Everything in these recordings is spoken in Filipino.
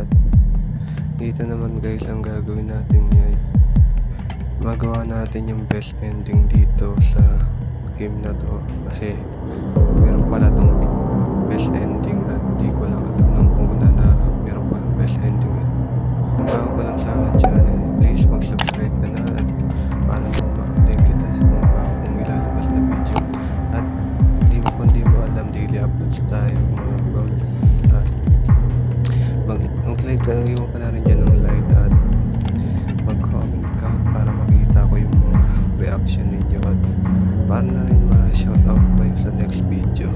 at dito naman guys ang gagawin natin ay magawa natin yung best ending dito sa game na to kasi meron pala tong best ending at di ko lang alam nung una na meron palang best ending. Kung bago ka lang sa akin channel, please mag-subscribe ka na at para ma-update kita sa mga bagong ilalabas na video at kung di mo alam, daily uploads tayo mga goals at mag-like ka na rin dyan ng like at mag-comment ka para makita ko yung mga reaction ninyo at para na rin ma-shoutout pa yung sa next video.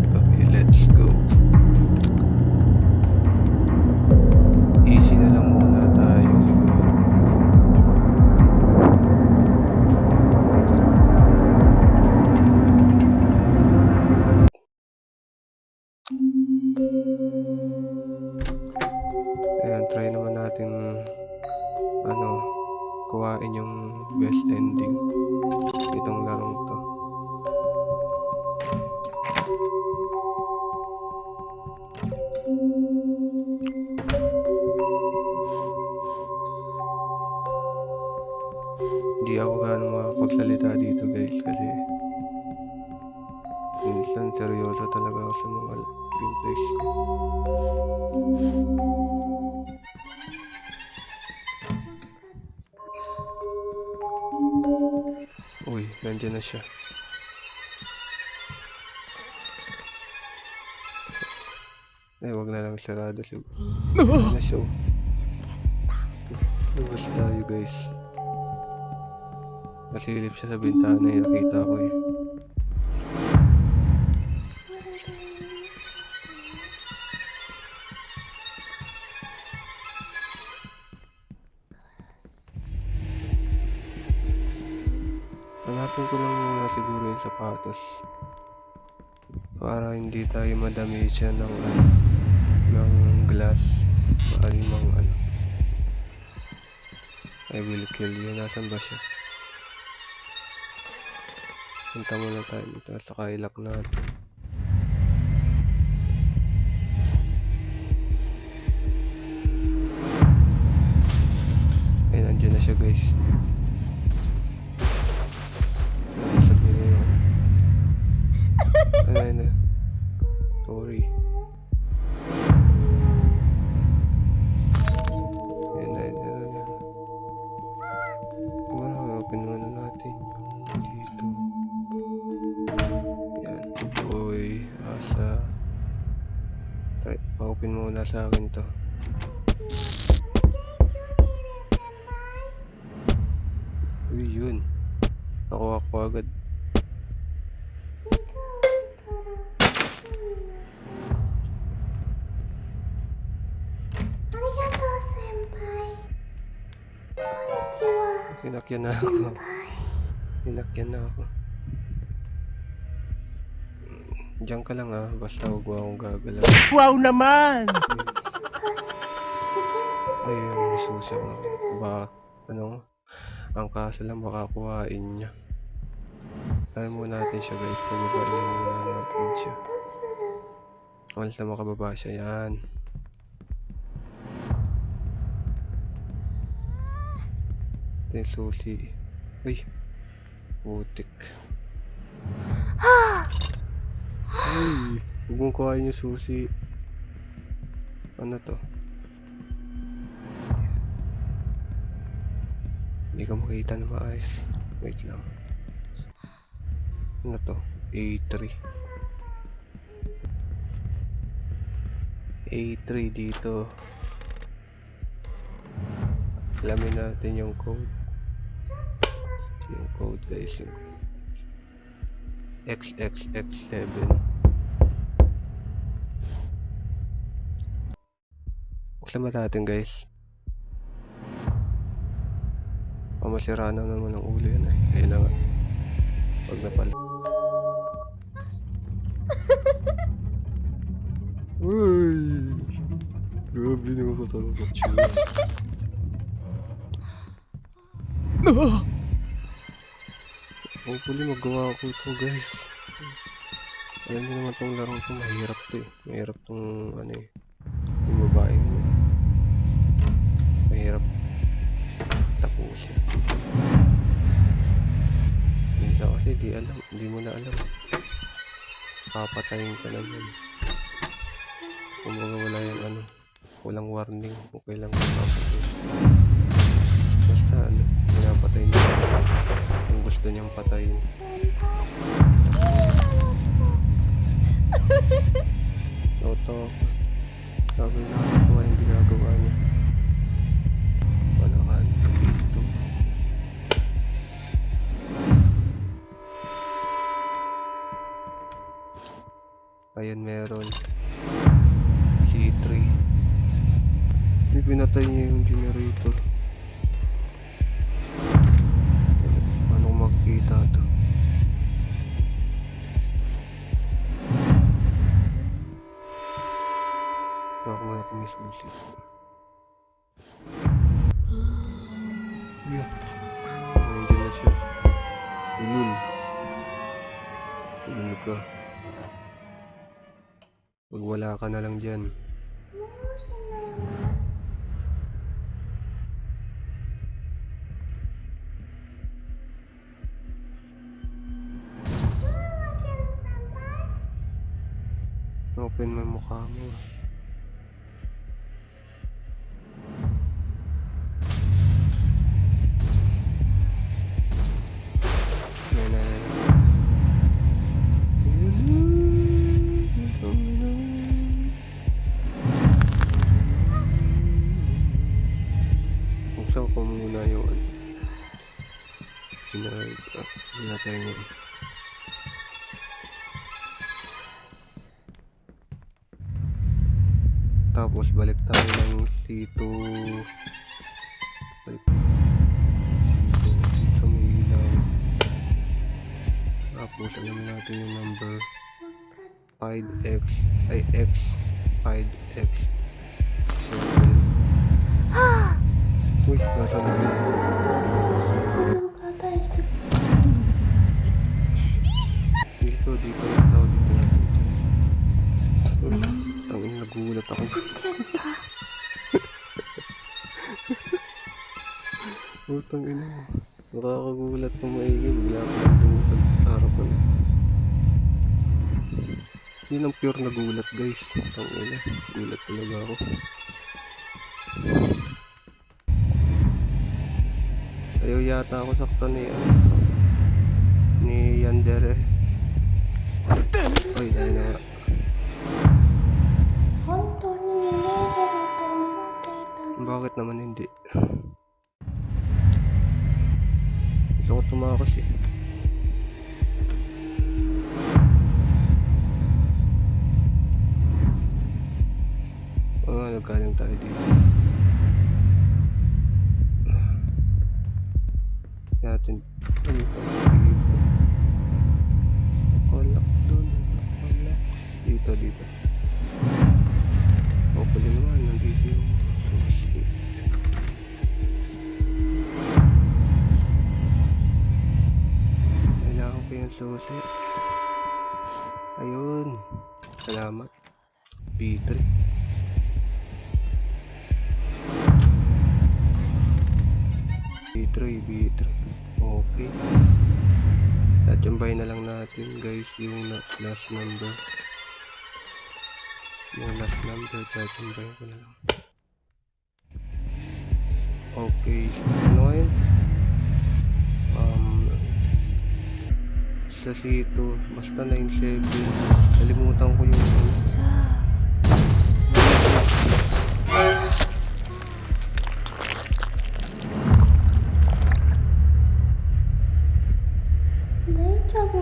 Okay, let's go. Easy na lang muna tayo siguro. Ayan, try naman natin kuhain yung best ending itong larong to. Hindi ako gaano makapagsalita dito guys kasi minsan seryoso talaga ako sa mga gameplays ko. Uy, nandiyan na siya. Wag na lang sarado siya. Nandiyan na siya. Labas tayo guys. Nasilip siya sa bintana eh, nakita ko eh. Hanapin ko lang muna siguro yung sapatos para hindi tayo madami siya ng glass. Maalimang I will kill you. Nasaan ba siya? Punta muna tayo dito sa kailak natin. Ay, nandiyan na siya guys. Sorry. Open muna natin yung dito. Yan. Uy, asa. Right, pa-open muna sa akin to. Uy, yun. Nakuha ko agad. Sinakyan na ako. Sinakyan na ako. Diyan ka lang basta huwag mo akong gagalaw. Wow naman! Ayun, susi ako. Baka, ang kaso lang baka kuhain niya. Try mo natin siya guys. Pababain muna natin siya. Once na makababa siya, yan. Ito yung susi. Uy, putik. Ay, huwag mong kuhain yung susi. Ano to? Hindi ka makita na maayos. Wait lang. Ano to? A3. A3 dito. Alamin natin yung code. Yung code guys, yung XXX7. Buksan ba natin guys? Pamasira na naman ang ulo yan eh. Ayun na nga. Pag napal. Uy! Grabe naman ko talaga. Hopefully magawa ko ito guys. Alam niyo naman tong larong to, mahirap to eh. Mahirap tong yung babaeng Hindi mo na alam. Papatayin ka na yan. Kumbaga wala yung ano, walang warning kung kailan ka papatay. Basta ano, pinapatay niya kung gusto niyang patayin. Totoo. Sabi nakakatuwa yung ginagawa niya. Wala ka dito. Ayan meron. C3. May pinatay niya yung generator. Anong makikita to? Ako muna kumisulit. Yeah. Nandiyan na siya. Ulul. Ulul ka. Pag wala ka na lang dyan. Open mo yung mukha mo. Buksan ko muna yung ano. Pinatay niya eh. Tapos balik tayo ng C2. Balik C2 sa may ilaw. Tapos alam natin yung number 5x ay x 5x 7. Uy, nasa na yun? Dito yata o dito natin. Ang nagulat ako. Utang ina. Nakakagulat ng maigi. Bigla ko lang tumusag sa harapan. Yun ang pure na gulat guys. Utang ina. Gulat talaga ako. Ayaw yata ako saktan ni Yandere. Ay, ayun na nga. Bakit naman hindi? Gusto ko tumakas eh. Naggaling tayo dito. Natin. Ano pa dito? Nakalak doon. Nakalak. Dito. Hopefully naman, nandito yung susi. Kailangan ko yung susi. Ayun. Salamat. B3. B3. Okay. Tatambay na lang natin guys yung last number. Yung last number, tatambay ko na lang. Okay. Ano ngayon? Sa C2, basta 97. Nalimutan ko yung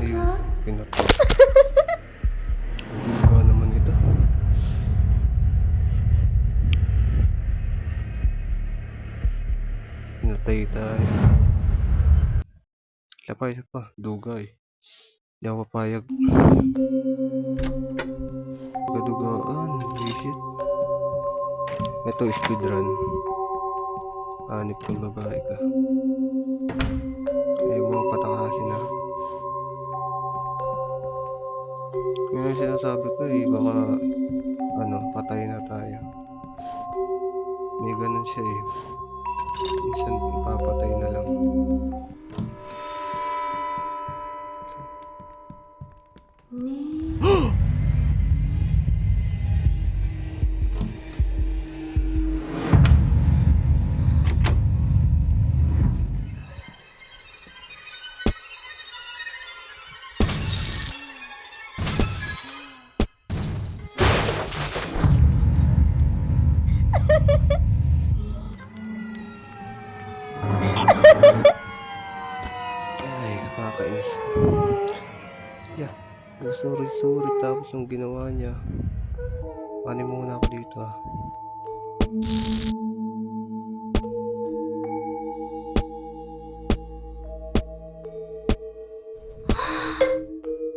ayun, pinatay. Duga naman ito. Pinatay tayo. Isa pa, duga eh. Hindi ako papayag. Dugaan, visit. Ito, speedrun. Hanip kang babae ka. Ayaw mga patakasin na. Yun yung sinasabi ko eh, baka patay na tayo. May ganun siya eh. Minsan papatay na lang. Ay, nakakainis. Yeah. Oh, sorry. Tapos yung ginawa niya. Ano muna ako dito ah.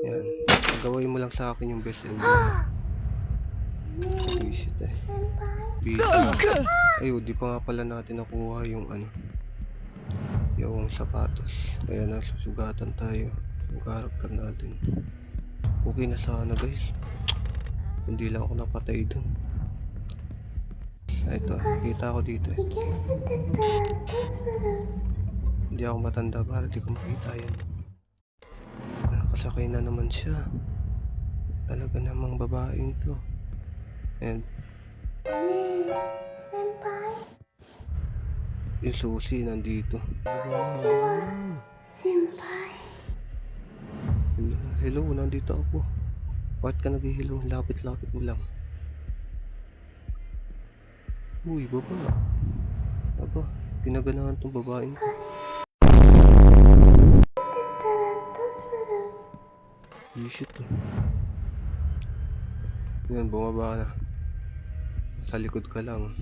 Yan. Gawin mo lang sa akin yung best ending. Visit eh. Visit. Ayun, di pa nga pala natin nakuha yung ano. Yung sapatos. Kaya nasusugatan tayo. Yung karakter natin. Okay na sana guys. Hindi lang ako napatay dun. Ito, kita ako dito eh. Hindi ako matanda para di ko makita yan. Nakasakay na naman siya. Talaga namang babaeng to. And yung susi nandito. Hello, nandito ako. Bakit ka nag-hello? Lapit-lapit mo lang. Uy, baba. Aba, pinaganahan tong babaeng to. Shit eh. Yan, bumaba na. Sa likod ka lang.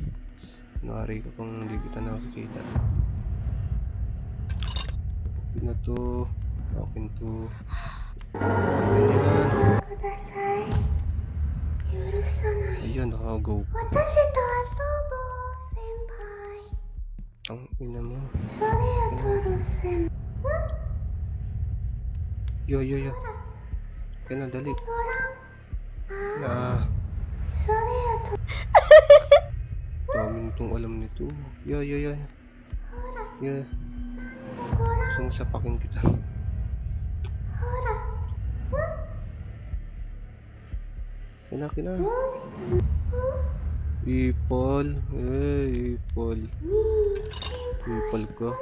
Nari ka pang hindi kita nakikita. Akin na to. Akin to. Akin yan. Ayan, nakagaw. Ang ina mo. Yo. Kaya na, dali. Dami nitong alam nito. Yo. Sumusapakin kita. Kina. Ipol. Ipol. Ipol ka.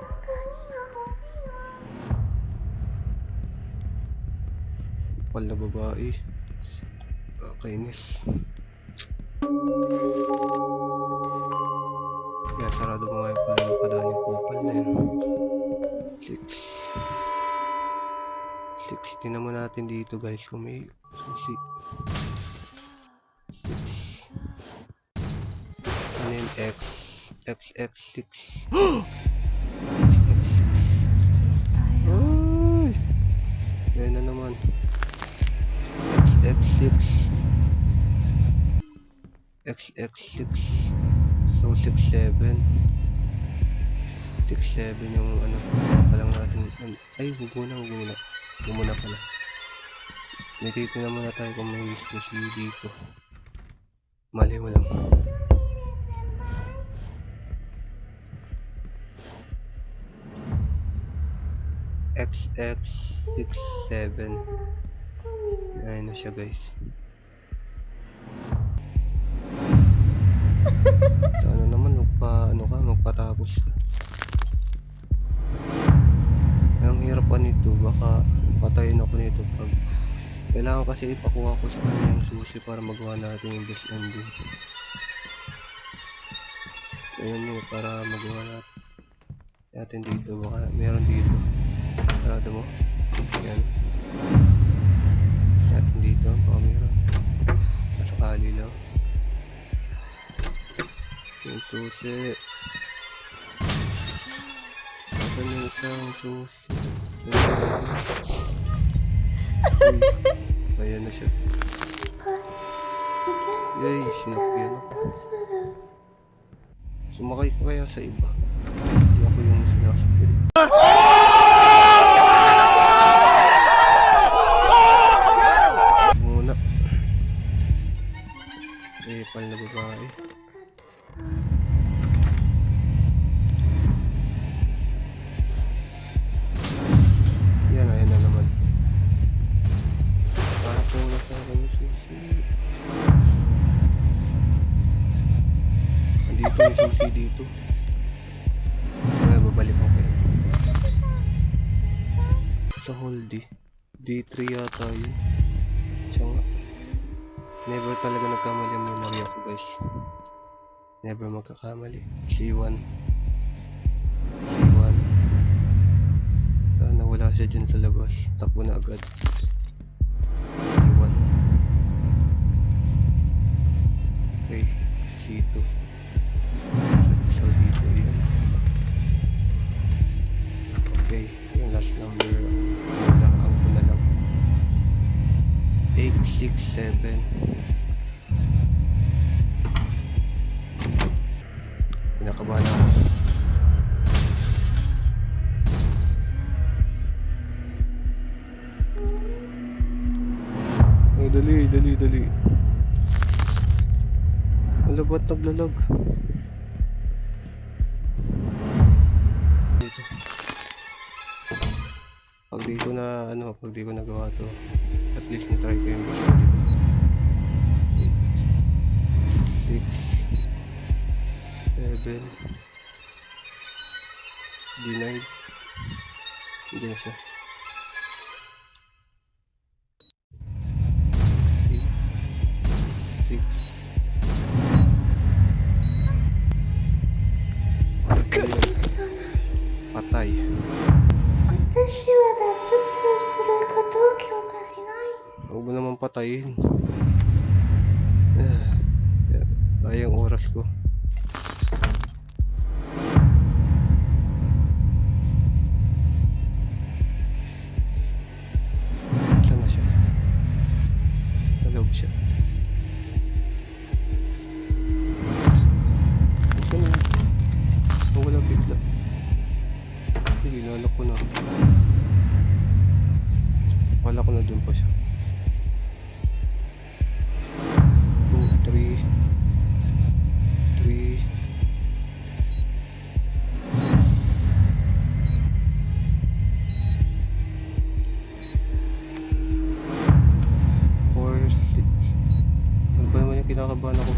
Ipol na babae. Kainis. Kaya sarado pa nga yung padaan yung kupal na yun. 6. Tingnan mo natin dito guys kung may susi. 6. Ano yung X? XX6. Ay! Yan na naman. XX6. XX6. So 67. 67 yung ano. Pa lang natin. Ay, huwag muna. Muna pala. May titignan muna tayo kung may susi dito. Mali mo lang. XX67. Ayan na siya guys. Sana naman magpatapos ka. Ang hirap pa nito, baka patayin ako nito pag kailangan kasi ipakuha ko sa kanya yung susi para magawa natin yung best ending. Ayun yun, para magawa natin dito, baka meron dito. Sarado mo? Yan. Natin dito, baka meron. Masakali lang. Yung susi. Asan yung isang susi? Ayan na siya. Yay, sinakyan ako. Sumakay ko kaya sa iba. Hindi ako yung sinasakyan. Muna. Pal na babae. Yan, ayan na naman. sa hold eh. D3 yata yun. Siya nga. Never talaga nagkamali ang memory ako guys. Never magkakamali. C1. C1. Sana wala siya dyan sa labas. Takbo na agad. C1. Okay. C2. So dito yun. Okay. Yung last number. Wala ang ko na lang. 8, 6, 7. Pinakabahan ako. Ay, dali. Wala ba't naglalag? Dito. Pag di ko nagawa to, at least na-try ko yung boss ko dito. 6, 7, D9. Hindi na siya. 8, 6. Patay. 私は脱出することを許可しない。 Huwag mo naman patayin. Sayang oras ko. Saan na siya? Sa loob siya. Saan na? Wala bigla. Sige, lalak ko na. Wala ko na dun pa siya. 2, 3 4, 6. Ano ba naman yung kinakabahan ako?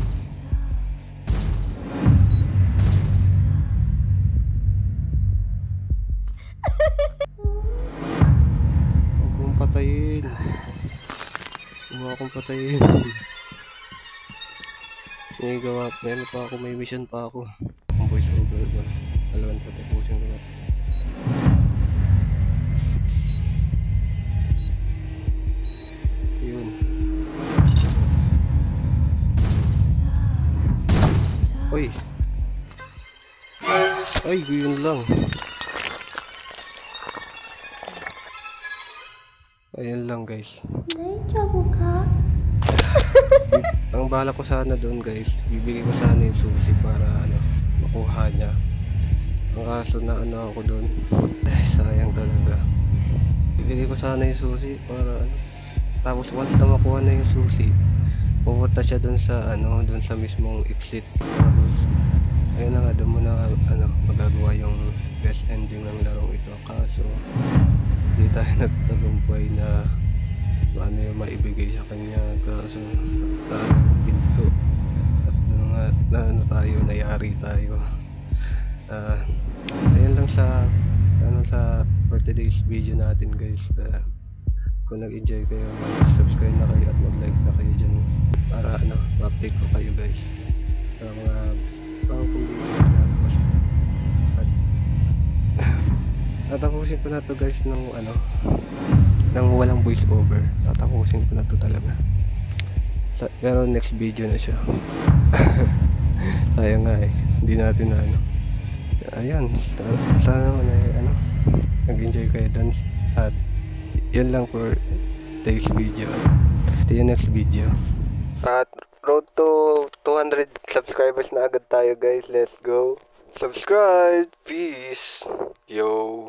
Huwag mong patayin. Huwag akong patayin. Meron pa ako, may mission pa ako. Ang voice over doon. Talagang tatapusin ko na ito. Yun. Oy! Ay, yun lang. Ayan lang guys. 大丈夫か？ Ang bala ko sana doon guys, bibigay ko sana yung susi para makuha niya. Ang kaso na ako doon. Sayang talaga. Bibigay ko sana yung susi para tapos once na makuha na yung susi, pupunta siya doon sa mismong exit. Tapos ayun na nga, doon mo na magagawa yung best ending ng larong ito. Kaso hindi tayo nagtagumpay na yung maibigay sa kanya. Kaso yung pinto at doon nga tayo, nayari tayo. Ayun lang sa for today's video natin guys. Kung nag-enjoy kayo, mag-subscribe na kayo at mag-like na kayo dyan para ma-update ko kayo guys sa mga bagong video na lalabas. At tatapusin ko na to guys ng walang voice over. Tatapusin ko na to talaga. Pero next video na siya. Sayang nga hindi natin ayan, sana naman nag-enjoy kayo dun. At yan lang for today's video. See you next video. At road to 200 subscribers na agad tayo guys. Let's go. Subscribe. Peace. Yo.